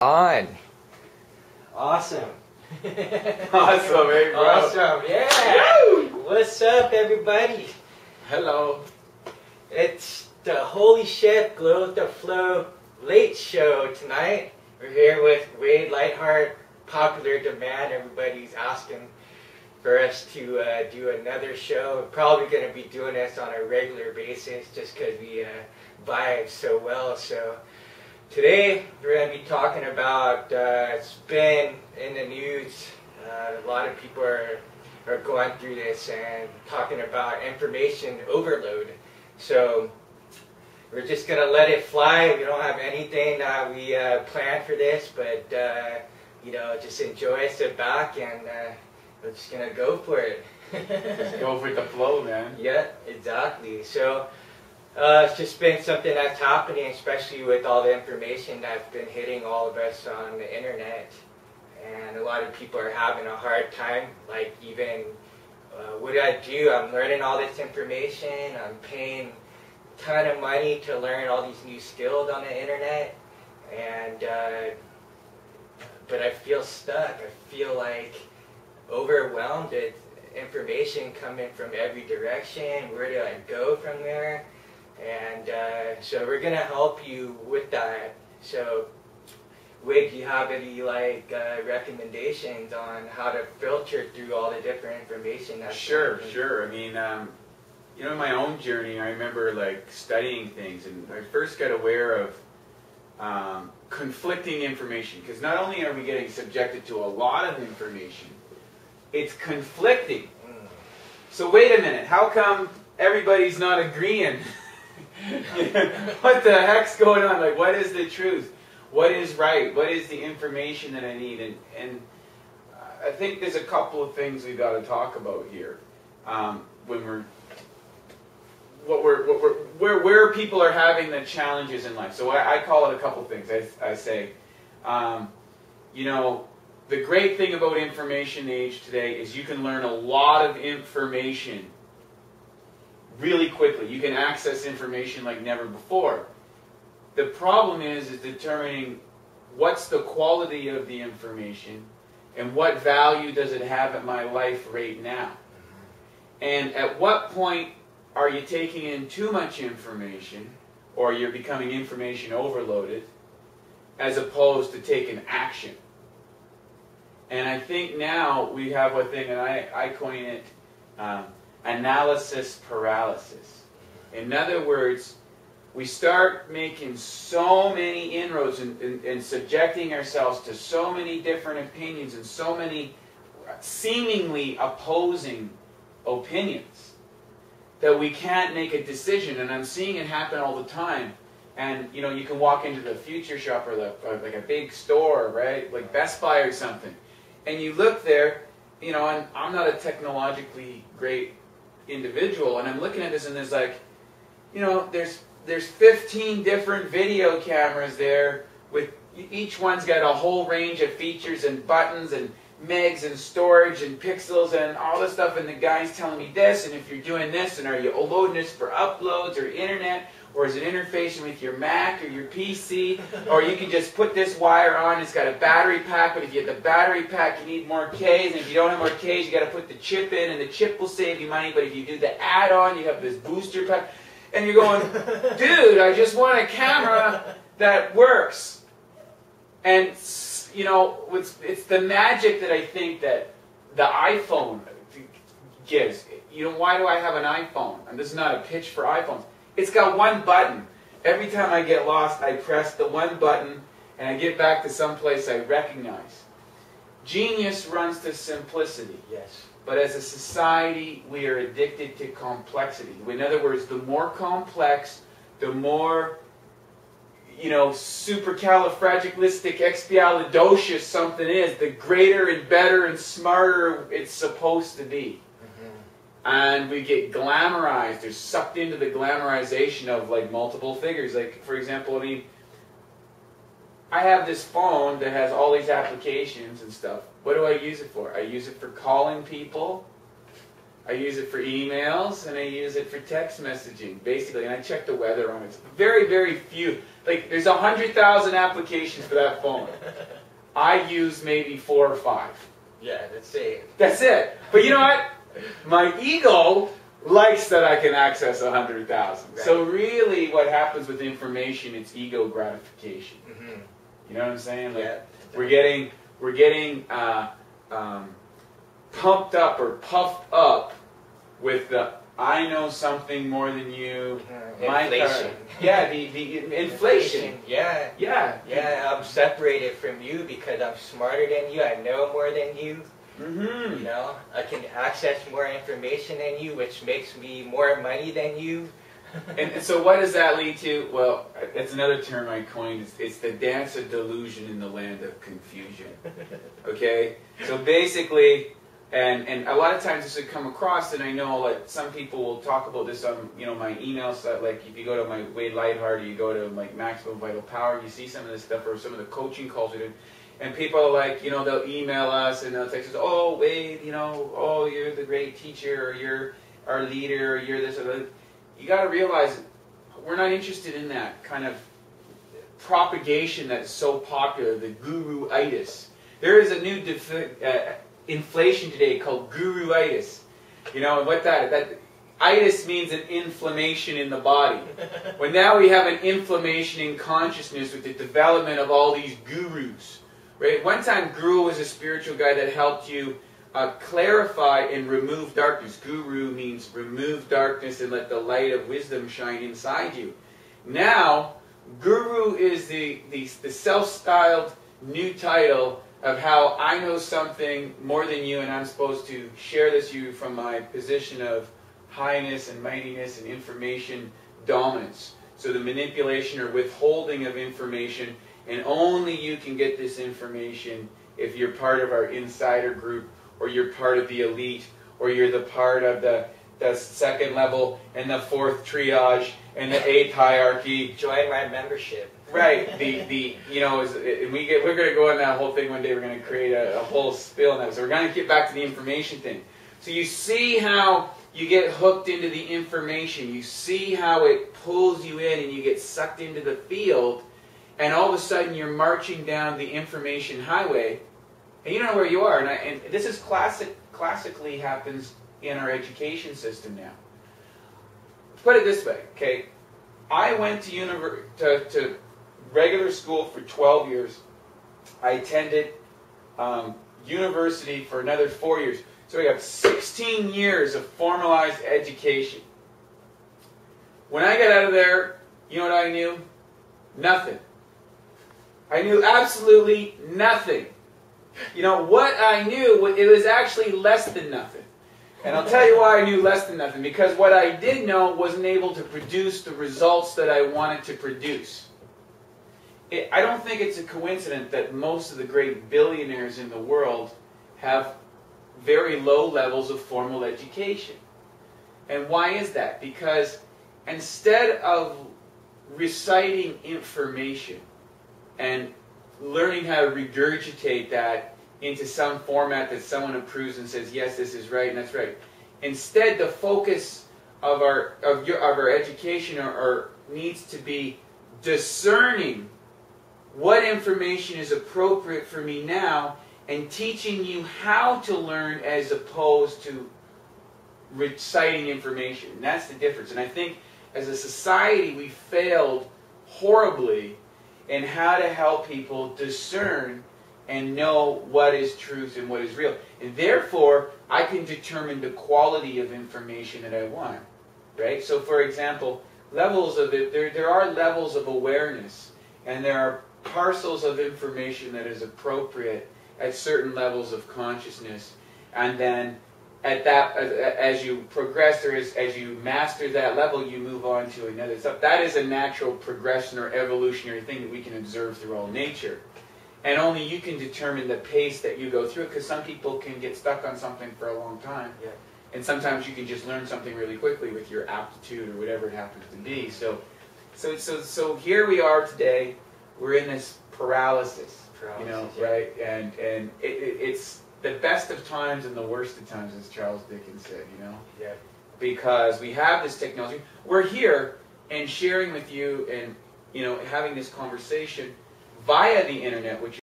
On. Awesome. Awesome, hey, bro. Awesome, yeah. What's up, everybody? Hello. It's the Holy Chef Glow with the Flow late show tonight. We're here with Wade Lightheart, popular demand. Everybody's asking for us to do another show. We're probably going to be doing this on a regular basis just because we vibe so well. So today we're going to be talking about, it's been in the news, a lot of people are going through this and talking about information overload. So we're just going to let it fly. We don't have anything that we planned for this, but you know, just enjoy, sit back, and we're just going to go for it. Just go with the flow, man. Yeah, exactly. So it's just been something that's happening, especially with all the information that's been hitting all of us on the internet. And a lot of people are having a hard time, like even, what do I do? I'm learning all this information, I'm paying a ton of money to learn all these new skills on the internet, and but I feel stuck. I feel like overwhelmed with information coming from every direction. Where do I go from there? And so we're going to help you with that. So Wade, do you have any recommendations on how to filter through all the different information that's Sure. I mean, you know, in my own journey, I remember like studying things, and I first got aware of conflicting information, because not only are we getting subjected to a lot of information, it's conflicting. So wait a minute, how come everybody's not agreeing? What the heck's going on? Like, what is the truth? What is right? What is the information that I need? And I think there's a couple of things we've got to talk about here when where people are having the challenges in life. So I call it a couple things. I say, you know, the great thing about information age today is you can learn a lot of information really quickly. You can access information like never before. The problem is determining what's the quality of the information and what value does it have in my life right now. And at what point are you taking in too much information, or you're becoming information overloaded, as opposed to taking action? And I think now we have a thing, and I coin it analysis paralysis. In other words, we start making so many inroads and subjecting ourselves to so many different opinions and so many seemingly opposing opinions that we can't make a decision. And I'm seeing it happen all the time. And you know, you can walk into the Future Shop or like a big store, right, like Best Buy or something, and you look there, you know, and I'm not a technologically great individual, and I'm looking at this, and there's like, you know, there's 15 different video cameras there, with each one's got a whole range of features and buttons and megs and storage and pixels and all this stuff, and the guy's telling me this, and if you're doing this, and are you loading this for uploads or internet, or is it interfacing with your Mac or your PC, or you can just put this wire on, it's got a battery pack, but if you have the battery pack you need more Ks, and if you don't have more Ks you got to put the chip in, and the chip will save you money, but if you do the add-on you have this booster pack, and you're going, dude, I just want a camera that works. And you know, it's the magic that I think that the iPhone gives. You know, why do I have an iPhone? And this is not a pitch for iPhones. It's got one button. Every time I get lost, I press the one button, and I get back to some place I recognize. Genius runs to simplicity. Yes. But as a society, we are addicted to complexity. In other words, the more complex, the more, you know, supercalifragilisticexpialidocious something is, the greater and better and smarter it's supposed to be. And we get glamorized, or sucked into the glamorization of like multiple figures. Like, for example, I mean, I have this phone that has all these applications and stuff. What do I use it for? I use it for calling people, I use it for emails, and I use it for text messaging, basically. And I check the weather on it. It's very, very few. Like, there's 100,000 applications for that phone. I use maybe 4 or 5. Yeah, that's it. That's it. But you know what? My ego likes that I can access 100,000. Right. So really, what happens with information, it's ego gratification. Mm-hmm. You know what I'm saying? Like, yeah. We're getting pumped up or puffed up with the I know something more than you. Inflation. Yeah, the inflation. Yeah. Yeah. Yeah, I'm separated from you because I'm smarter than you. I know more than you. Mm-hmm. You know, I can access more information than you, which makes me more money than you. And so what does that lead to? Well, it's another term I coined. It's the dance of delusion in the land of confusion. Okay? So basically, and a lot of times this would come across, and I know like some people will talk about this on my emails. Like if you go to my Lightheart, or you go to like Maximum Vital Power, you see some of this stuff, or some of the coaching calls we do. And people are like, they'll email us and they'll text us, oh, Wade, oh, you're the great teacher, or you're our leader, or you're this or that. You got to realize we're not interested in that kind of propagation that's so popular, the guru-itis. There is a new inflation today called guru-itis. And what that itis means an inflammation in the body. Well, now we have an inflammation in consciousness with the development of all these gurus. Right? One time, guru was a spiritual guy that helped you clarify and remove darkness. Guru means remove darkness and let the light of wisdom shine inside you. Now, guru is the self-styled new title of how I know something more than you, and I'm supposed to share this to you from my position of highness and mightiness and information dominance. So the manipulation or withholding of information, and only you can get this information if you're part of our insider group, or you're part of the elite, or you're the part of the second level, and the fourth triage, and the eighth hierarchy. Join my membership. Right. We're going to go on that whole thing one day. We're going to create a whole spill on that. So we're going to get back to the information thing. So you see how you get hooked into the information. You see how it pulls you in, and you get sucked into the field, and all of a sudden you're marching down the information highway, and you don't know where you are. And this is classically happens in our education system now. Put it this way, okay? I went to regular school for 12 years. I attended university for another 4 years. So we have 16 years of formalized education. When I got out of there, you know what I knew? Nothing. I knew absolutely nothing. What I knew, it was actually less than nothing. And I'll tell you why I knew less than nothing. Because what I did know wasn't able to produce the results that I wanted to produce. I don't think it's a coincidence that most of the great billionaires in the world have very low levels of formal education. And why is that? Because instead of reciting information and learning how to regurgitate that into some format that someone approves and says, yes, this is right and that's right. Instead, the focus of our education needs to be discerning what information is appropriate for me now, and teaching you how to learn as opposed to reciting information. And that's the difference. And I think as a society we failed horribly in how to help people discern and know what is truth and what is real. And therefore, I can determine the quality of information that I want. Right? So for example, levels of it, there are levels of awareness, and there are parcels of information that is appropriate at certain levels of consciousness. And then at that, as you progress, or as you master that level, you move on to another stuff. That is a natural progression or evolutionary thing that we can observe through all nature. And only you can determine the pace that you go through it, because some people can get stuck on something for a long time. Yeah. And sometimes you can just learn something really quickly with your aptitude or whatever it happens to be. So here we are today. We're in this paralysis, yeah. right? And the best of times and the worst of times, as Charles Dickens said, you know? Yeah. Because we have this technology. We're here and sharing with you and, you know, having this conversation via the internet, which